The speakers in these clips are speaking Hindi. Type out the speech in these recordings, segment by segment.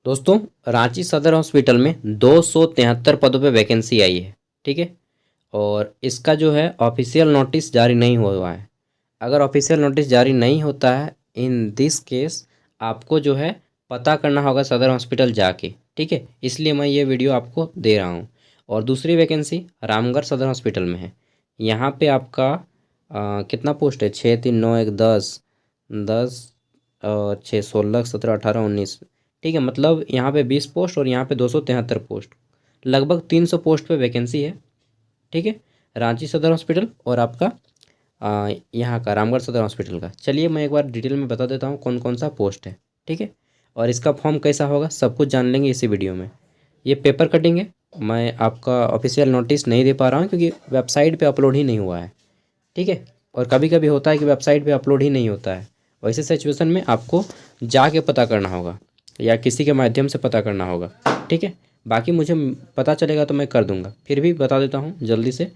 दोस्तों, रांची सदर हॉस्पिटल में 273 पदों पे वैकेंसी आई है। ठीक है। और इसका जो है ऑफिशियल नोटिस जारी नहीं हुआ है। अगर ऑफिशियल नोटिस जारी नहीं होता है, इन दिस केस आपको जो है पता करना होगा सदर हॉस्पिटल जाके। ठीक है, इसलिए मैं ये वीडियो आपको दे रहा हूँ। और दूसरी वैकेंसी रामगढ़ सदर हॉस्पिटल में है। यहाँ पे आपका कितना पोस्ट है? 6 3 9 1 10, 10 और 6 16 17 18 19। ठीक है, मतलब यहाँ पे 20 पोस्ट और यहाँ पे 273 पोस्ट, लगभग 300 पोस्ट पे वैकेंसी है। ठीक है, रांची सदर हॉस्पिटल और आपका यहाँ का रामगढ़ सदर हॉस्पिटल का। चलिए मैं एक बार डिटेल में बता देता हूँ कौन कौन सा पोस्ट है। ठीक है, और इसका फॉर्म कैसा होगा सब कुछ जान लेंगे इसी वीडियो में। ये पेपर कटिंग है। मैं आपका ऑफिशियल नोटिस नहीं दे पा रहा हूँ क्योंकि वेबसाइट पे अपलोड ही नहीं हुआ है। ठीक है, और कभी कभी होता है कि वेबसाइट पे अपलोड ही नहीं होता है। वैसे सिचुएशन में आपको जाके पता करना होगा या किसी के माध्यम से पता करना होगा। ठीक है, बाकी मुझे पता चलेगा तो मैं कर दूंगा, फिर भी बता देता हूँ जल्दी से।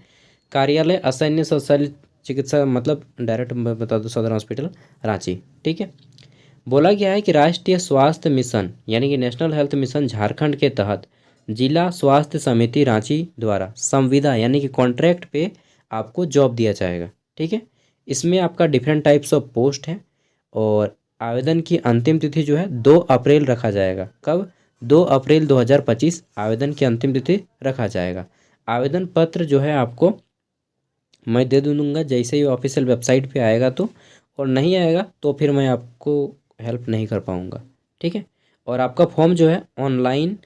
कार्यालय असैन्य शल्य चिकित्सा, मतलब डायरेक्ट मैं बता दूँ सदर हॉस्पिटल रांची। ठीक है, बोला गया है कि राष्ट्रीय स्वास्थ्य मिशन यानी कि नेशनल हेल्थ मिशन झारखंड के तहत जिला स्वास्थ्य समिति रांची द्वारा संविदा यानी कि कॉन्ट्रैक्ट पे आपको जॉब दिया जाएगा। ठीक है, इसमें आपका डिफरेंट टाइप्स ऑफ पोस्ट हैं और आवेदन की अंतिम तिथि जो है 2 अप्रैल रखा जाएगा। कब? 2 अप्रैल 2025 आवेदन की अंतिम तिथि रखा जाएगा। आवेदन पत्र जो है आपको मैं दे दूंगा जैसे ही ऑफिशियल वेबसाइट पे आएगा तो, और नहीं आएगा तो फिर मैं आपको हेल्प नहीं कर पाऊँगा। ठीक है, और आपका फॉर्म जो है ऑनलाइन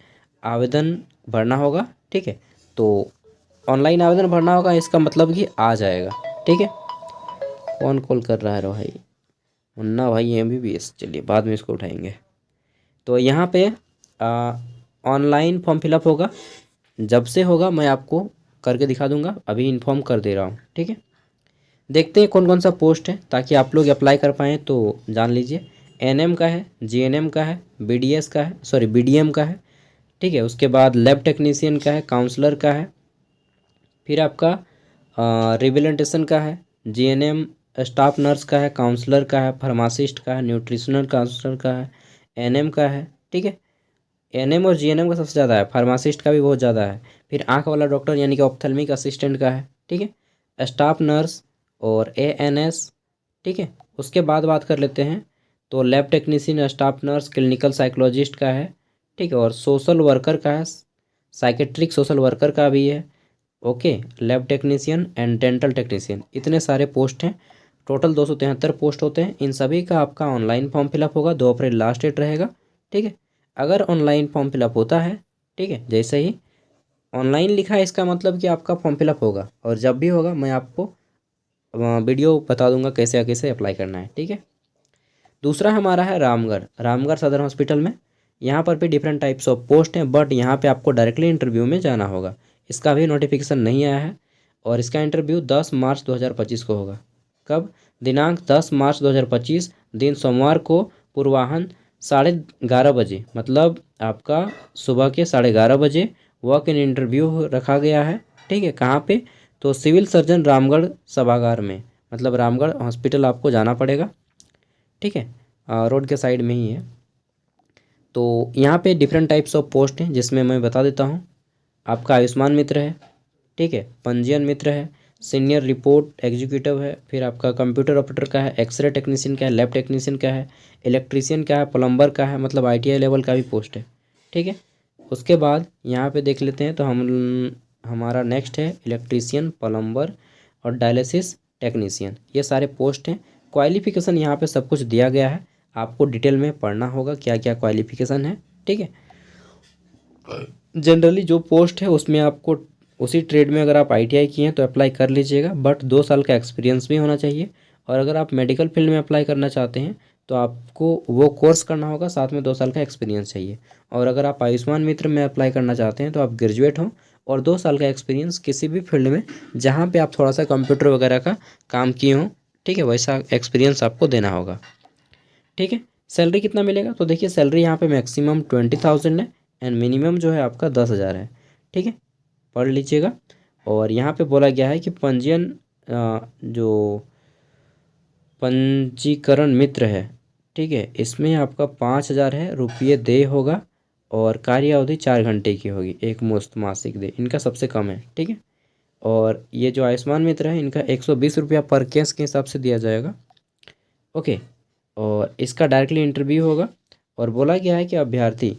आवेदन भरना होगा। ठीक है, तो ऑनलाइन आवेदन भरना होगा, इसका मतलब कि आ जाएगा। ठीक है, कौन कॉल कर रहा है रो भाई? मुन्ना भाई MBBS, चलिए बाद में इसको उठाएंगे। तो यहाँ पे ऑनलाइन फॉर्म फिलअप होगा। जब से होगा मैं आपको करके दिखा दूंगा, अभी इन्फॉर्म कर दे रहा हूँ। ठीक है, देखते हैं कौन कौन सा पोस्ट है ताकि आप लोग अप्लाई कर पाएँ तो जान लीजिए। NM का है, GNM का है, BDS का है, सॉरी BDM का है। ठीक है, उसके बाद लैब टेक्नीशियन का है, काउंसलर का है, फिर आपका रिबिलेंटेशन का है, GNM स्टाफ नर्स का है, काउंसलर का है, फार्मासिस्ट का है, न्यूट्रिशनल काउंसलर का है, NM का है। ठीक है, NM और GNM का सबसे ज़्यादा है, फार्मासिस्ट का भी बहुत ज़्यादा है। फिर आँख वाला डॉक्टर यानी कि ऑप्थेल्मिक असिस्टेंट का है। ठीक है, स्टाफ नर्स और ANS। ठीक है, उसके बाद बात कर लेते हैं तो lab technician, staff nurse, clinical psychologist का है। ठीक है, और सोशल वर्कर का है, साइकेट्रिक सोशल वर्कर का भी है। Okay, lab technician and dental technician, इतने सारे पोस्ट हैं। टोटल 273 पोस्ट होते हैं। इन सभी का आपका ऑनलाइन फॉर्म फिलअप होगा, 2 अप्रैल लास्ट डेट रहेगा। ठीक है, अगर ऑनलाइन फॉर्म फिलअप होता है, ठीक है, जैसे ही ऑनलाइन लिखा है इसका मतलब कि आपका फॉर्म फिलअप होगा, और जब भी होगा मैं आपको वीडियो बता दूंगा कैसे कैसे अप्लाई करना है। ठीक है, दूसरा हमारा है रामगढ़। रामगढ़ सदर हॉस्पिटल में यहाँ पर भी डिफरेंट टाइप्स ऑफ पोस्ट हैं, बट यहाँ पे आपको डायरेक्टली इंटरव्यू में जाना होगा। इसका भी नोटिफिकेशन नहीं आया है और इसका इंटरव्यू 10 मार्च 2025 को होगा। कब? दिनांक 10 मार्च 2025, दिन सोमवार को, पूर्वाह्न 11:30 बजे, मतलब आपका सुबह के 11:30 बजे वॉक इन इंटरव्यू रखा गया है। ठीक है, कहाँ पे? तो सिविल सर्जन रामगढ़ सभागार में, मतलब रामगढ़ हॉस्पिटल आपको जाना पड़ेगा। ठीक है, रोड के साइड में ही है। तो यहाँ पे डिफरेंट टाइप्स ऑफ पोस्ट हैं जिसमें मैं बता देता हूँ। आपका आयुष्मान मित्र है, ठीक है, पंजीयन मित्र है, सीनियर रिपोर्ट एग्जीक्यूटिव है, फिर आपका कंप्यूटर ऑपरेटर का है, एक्सरे टेक्नीशियन का है, लैब टेक्नीशियन का है, इलेक्ट्रीशियन का है, प्लम्बर का है, मतलब ITI लेवल का भी पोस्ट है। ठीक है, उसके बाद यहाँ पे देख लेते हैं तो हमारा नेक्स्ट है इलेक्ट्रीशियन, प्लम्बर और डायलिसिस टेक्नीशियन, ये सारे पोस्ट हैं। क्वालिफिकेशन यहाँ पे सब कुछ दिया गया है, आपको डिटेल में पढ़ना होगा क्या क्या क्वालिफिकेशन है। ठीक है, जनरली जो पोस्ट है उसमें आपको उसी ट्रेड में अगर आप ITI किए हैं तो अप्लाई कर लीजिएगा, बट 2 साल का एक्सपीरियंस भी होना चाहिए। और अगर आप मेडिकल फील्ड में अप्लाई करना चाहते हैं तो आपको वो कोर्स करना होगा, साथ में 2 साल का एक्सपीरियंस चाहिए। और अगर आप आयुष्मान मित्र में अप्लाई करना चाहते हैं तो आप ग्रेजुएट हों और 2 साल का एक्सपीरियंस किसी भी फील्ड में जहाँ पे आप थोड़ा सा कंप्यूटर वगैरह का काम किए हों, ठीक है, वैसा एक्सपीरियंस आपको देना होगा। ठीक है, सैलरी कितना मिलेगा? तो देखिए सैलरी यहाँ पे मैक्सिमम 20,000 है एंड मिनिमम जो है आपका 10,000 है। ठीक है, पढ़ लीजिएगा। और यहाँ पे बोला गया है कि पंजीयन जो पंजीकरण मित्र है, ठीक है, इसमें आपका 5,000 है रुपये देय होगा। और कार्य अवधि 4 घंटे की होगी, एक मुश्त मासिक दे, इनका सबसे कम है। ठीक है। और ये जो आयुष्मान मित्र है इनका 120 रुपया पर केस के हिसाब से दिया जाएगा। ओके। और इसका डायरेक्टली इंटरव्यू होगा और बोला गया है कि अभ्यर्थी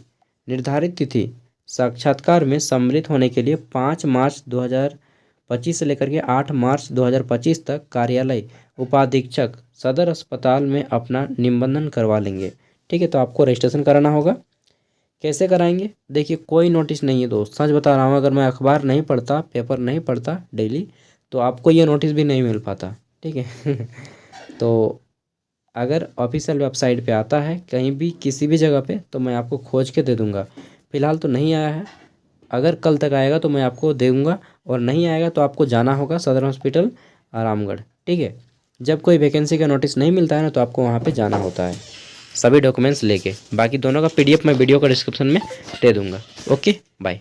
निर्धारित तिथि साक्षात्कार में सम्मिलित होने के लिए 5 मार्च 2025 से लेकर के 8 मार्च 2025 तक कार्यालय उपाधीक्षक सदर अस्पताल में अपना निबंधन करवा लेंगे। ठीक है। तो आपको रजिस्ट्रेशन कराना होगा। कैसे कराएंगे? देखिए, कोई नोटिस नहीं है दोस्त, सच बता रहा हूँ। अगर मैं अखबार नहीं पढ़ता, पेपर नहीं पढ़ता डेली, तो आपको ये नोटिस भी नहीं मिल पाता। ठीक है। तो अगर ऑफिशियल वेबसाइट पे आता है कहीं भी किसी भी जगह पे, तो मैं आपको खोज के दे दूँगा। फ़िलहाल तो नहीं आया है, अगर कल तक आएगा तो मैं आपको दूँगा, और नहीं आएगा तो आपको जाना होगा सदर हॉस्पिटल आरामगढ़। ठीक है। जब कोई वैकेंसी का नोटिस नहीं मिलता है ना, तो आपको वहाँ पे जाना होता है सभी डॉक्यूमेंट्स लेके। बाकी दोनों का PDF मैं वीडियो का डिस्क्रिप्शन में दे दूँगा। Okay, bye.